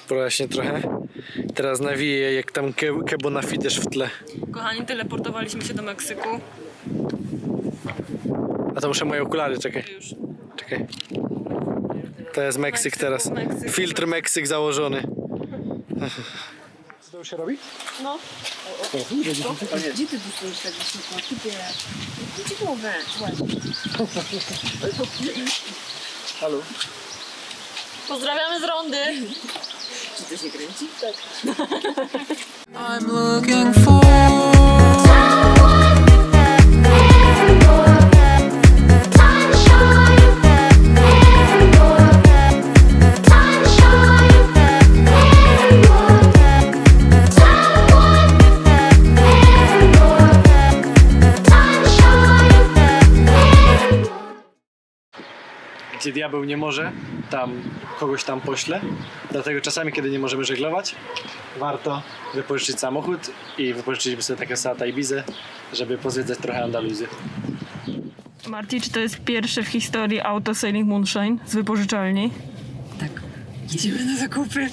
Właśnie trochę. Teraz nawiję jak tam kebo na fidesz w tle. Kochani, teleportowaliśmy się do Meksyku. A to muszę moje okulary, czekaj. Już. Czekaj. To jest Meksyk teraz. Meksyk. Filtr Meksyk założony. Co to już się robi? No. Gdzie ty tu stoisz tak wysoko? Typie, idź głowę, Halo. Pozdrawiamy z rondy. Czy to się kręci? Tak. I'm looking for Gdzie diabeł nie może, tam kogoś tam pośle. Dlatego czasami, kiedy nie możemy żeglować, warto wypożyczyć samochód i wypożyczyć sobie takie Seata Ibizę, żeby pozwiedzać trochę Andaluzję. Marti, czy to jest pierwsze w historii auto Sailing Moonshine z wypożyczalni? Tak. Idziemy na zakupy.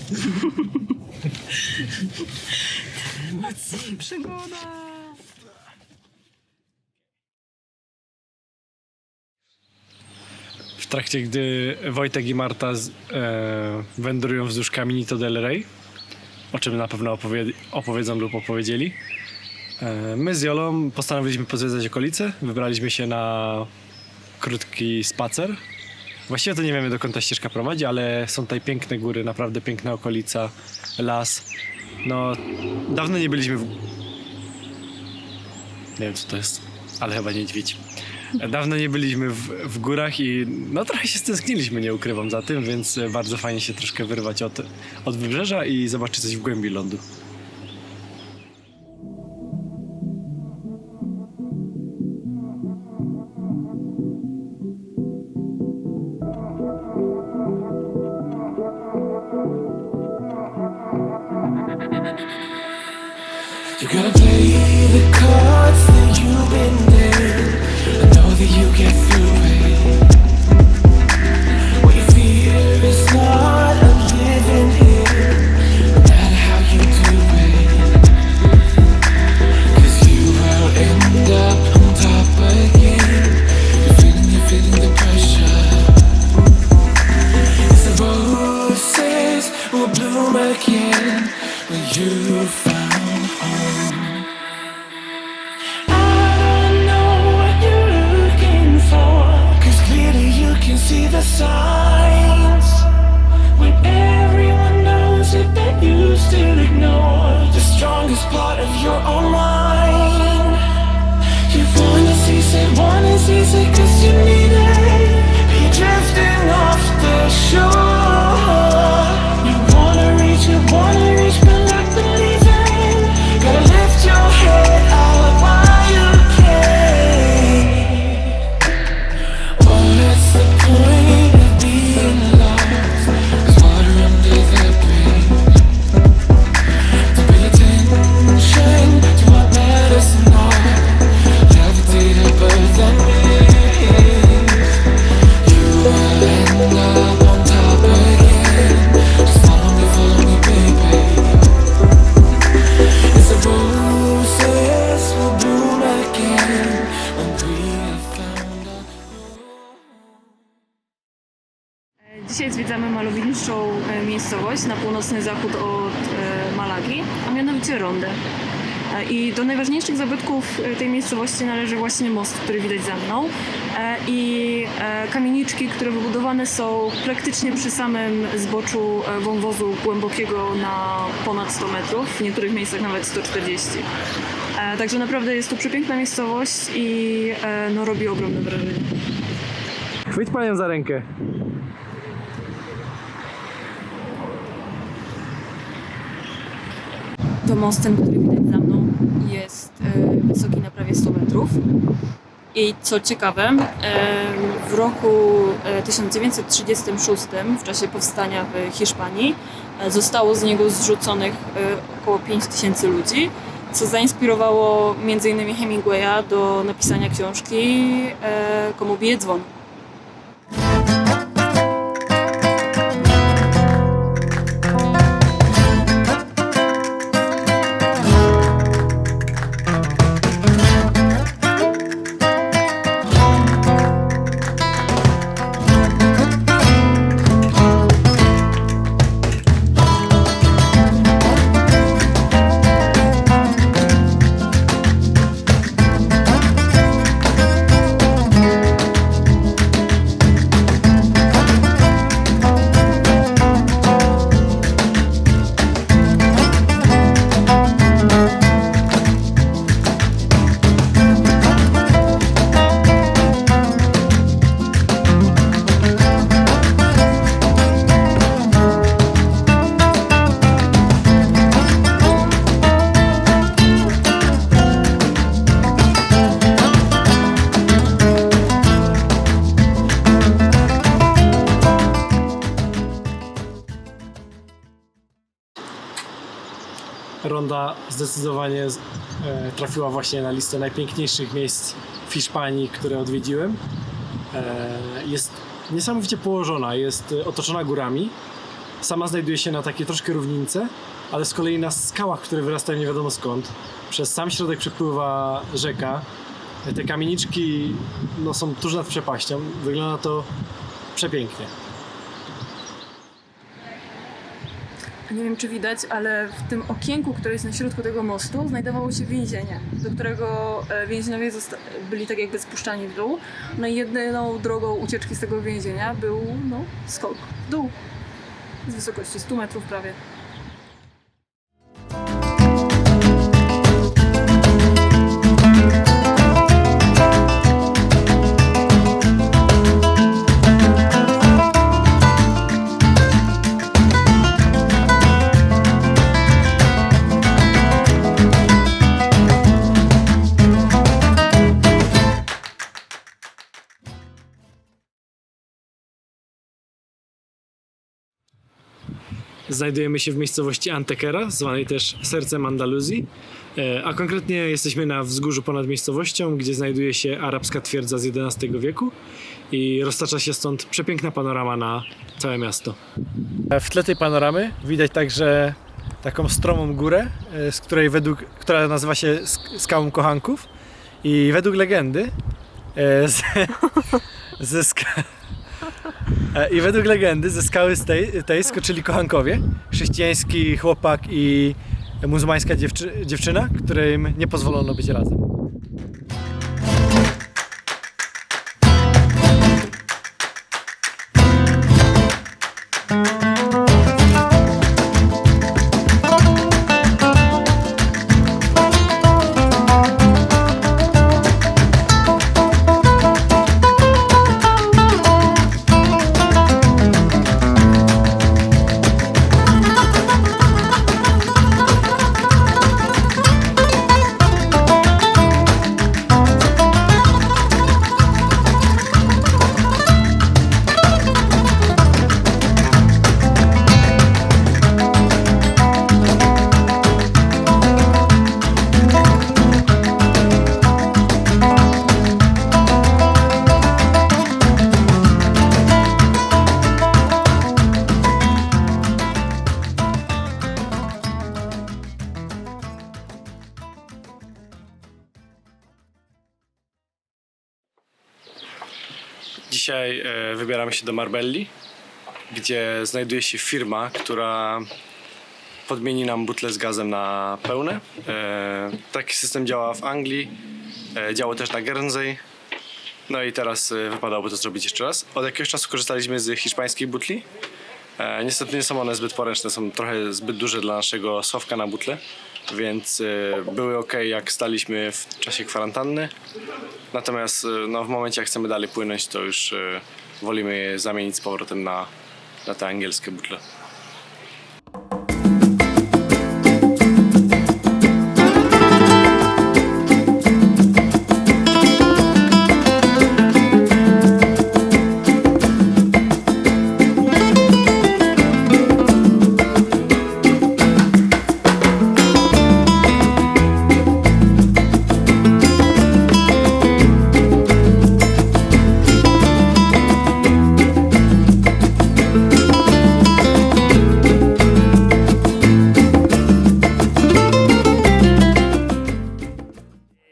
Emocje, przygoda. W trakcie, gdy Wojtek i Marta wędrują wzdłuż Caminito del Rey, o czym na pewno opowiedzą lub opowiedzieli, my z Jolą postanowiliśmy pozwiedzać okolice. Wybraliśmy się na krótki spacer. Właściwie to nie wiemy, dokąd ta ścieżka prowadzi, ale są tutaj piękne góry, naprawdę piękna okolica, las. No, dawno nie byliśmy Nie wiem, co to jest, ale chyba niedźwiedź. Dawno nie byliśmy w górach i no trochę się stęskniliśmy, nie ukrywam za tym, więc bardzo fajnie się troszkę wyrwać od wybrzeża i zobaczyć coś w głębi lądu. You gotta play the cards that you've been dealt. I know that you get through it. What you fear is not a living here, no matter how you do it. 'Cause you will end up on top again. You're feeling the pressure. It's the roses will bloom again when you found home. See the signs when everyone knows it, that you still ignore the strongest part of your own mind. You wanna cease it 'cause you need it, but you're drifting off the shore. You wanna reach, but not believing. Gotta lift your head out while you can. What's the point of being lost? There's water under the bridge. To pay attention to what matters not. Levitate above the waves. You will end up on top again. Just follow me, baby. It's the roses will bloom again when we have found a Dzisiaj zwiedzamy malowniczą miejscowość na północny zachód od Malagi, a mianowicie Rondę. I do najważniejszych zabytków tej miejscowości należy właśnie most, który widać za mną, i kamieniczki, które wybudowane są praktycznie przy samym zboczu wąwozu głębokiego na ponad 100 metrów, w niektórych miejscach nawet 140. Także naprawdę jest to przepiękna miejscowość i no, robi ogromne wrażenie. Chwyć panią za rękę. To most, ten, który widać za mną, jest wysoki na prawie 100 metrów. I co ciekawe, w roku 1936, w czasie powstania w Hiszpanii, zostało z niego zrzuconych około 5000 ludzi, co zainspirowało m.in. Hemingwaya do napisania książki Komu bije dzwon. Ronda zdecydowanie trafiła właśnie na listę najpiękniejszych miejsc w Hiszpanii, które odwiedziłem. Jest niesamowicie położona, jest otoczona górami. Sama znajduje się na takiej troszkę równince, ale z kolei na skałach, które wyrastają nie wiadomo skąd. Przez sam środek przepływa rzeka. Te kamieniczki są tuż nad przepaścią. Wygląda to przepięknie. Nie wiem, czy widać, ale w tym okienku, które jest na środku tego mostu, znajdowało się więzienie, do którego więźniowie byli tak jakby spuszczani w dół. No i jedyną drogą ucieczki z tego więzienia był skok w dół z wysokości 100 metrów prawie. Znajdujemy się w miejscowości Antequera, zwanej też sercem Andaluzji, a konkretnie jesteśmy na wzgórzu ponad miejscowością, gdzie znajduje się arabska twierdza z XI wieku i roztacza się stąd przepiękna panorama na całe miasto. W tle tej panoramy widać także taką stromą górę, która nazywa się Skałą Kochanków i według legendy ze skały tej skoczyli kochankowie, chrześcijański chłopak i muzułmańska dziewczyna, którym nie pozwolono być razem. Dzisiaj wybieramy się do Marbelli, gdzie znajduje się firma, która podmieni nam butle z gazem na pełne. Taki system działa w Anglii, działa też na Guernsey. No i teraz wypadałoby to zrobić jeszcze raz. Od jakiegoś czasu korzystaliśmy z hiszpańskich butli. Niestety nie są one zbyt poręczne, są trochę zbyt duże dla naszego schowka na butle, więc były ok, jak staliśmy w czasie kwarantanny. Natomiast w momencie, jak chcemy dalej płynąć, to już wolimy je zamienić z powrotem na te angielskie butle.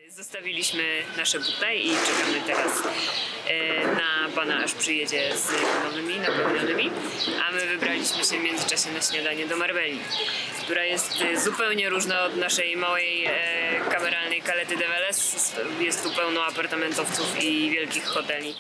Zostawiliśmy nasze butle i czekamy teraz na pana, aż przyjedzie z ponownymi, napełnionymi, a my wybraliśmy się w międzyczasie na śniadanie do Marbelli, która jest zupełnie różna od naszej małej kameralnej Calety de Vélez. Jest tu pełno apartamentowców i wielkich hoteli.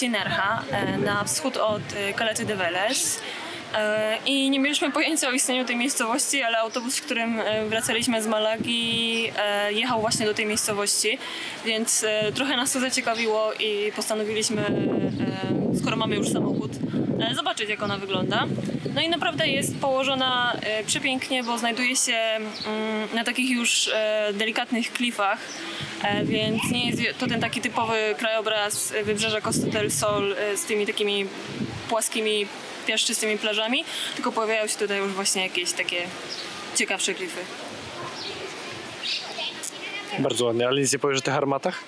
miejscowości Nerja na wschód od Caleta de Veles. I nie mieliśmy pojęcia o istnieniu tej miejscowości, ale autobus, w którym wracaliśmy z Malagi, jechał właśnie do tej miejscowości, więc trochę nas to zaciekawiło i postanowiliśmy, skoro mamy już samochód, zobaczyć, jak ona wygląda. No i naprawdę jest położona przepięknie, bo znajduje się na takich już delikatnych klifach, więc nie jest to ten taki typowy krajobraz wybrzeża Costa del Sol z tymi takimi płaskimi, piaszczystymi plażami, tylko pojawiają się tutaj już właśnie jakieś takie ciekawsze klify. Bardzo ładnie, ale nic nie powiesz o tych armatach?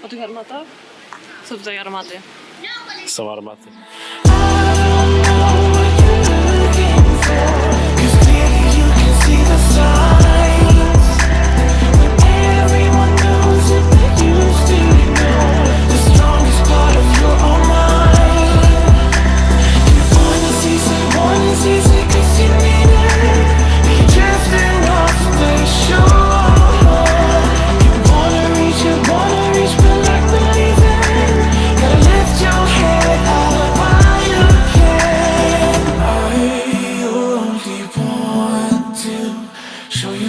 O tych armatach? Są tutaj armaty. Są armaty. Cause clearly you can see the signs. When everyone knows it, that you still ignore the strongest part of your own mind. You wanna see someone easy cause you need it. You're drifting off the shore. You wanna reach, but like believing. Gotta lift your head up while you can. I only want to show you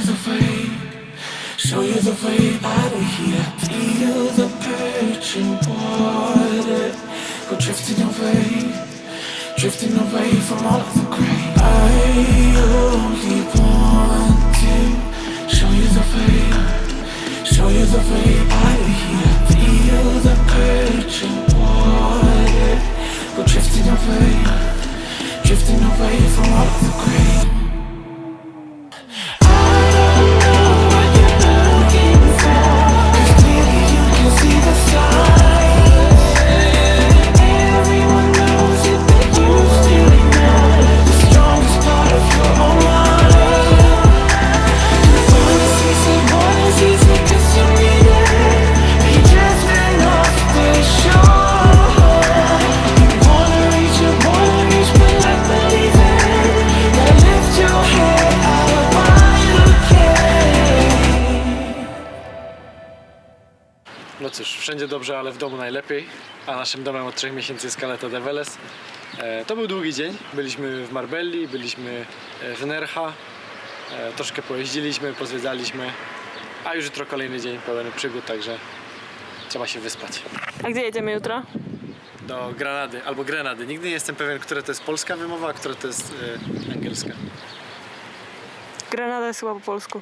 the way out of here. Feel the perching water, go drifting away from all of the gray. I only want to show you the way out of here. Feel the perching water, go drifting away from all of the gray. No cóż, wszędzie dobrze, ale w domu najlepiej. A naszym domem od 3 miesięcy jest Caleta de Veles. To był długi dzień. Byliśmy w Marbelli, byliśmy w Nerja. Troszkę pojeździliśmy, pozwiedzaliśmy. A już jutro kolejny dzień pełen przygód, także trzeba się wyspać. A gdzie jedziemy jutro? Do Granady albo Grenady. Nigdy nie jestem pewien, która to jest polska wymowa, a która to jest angielska. Grenada jest chyba po polsku.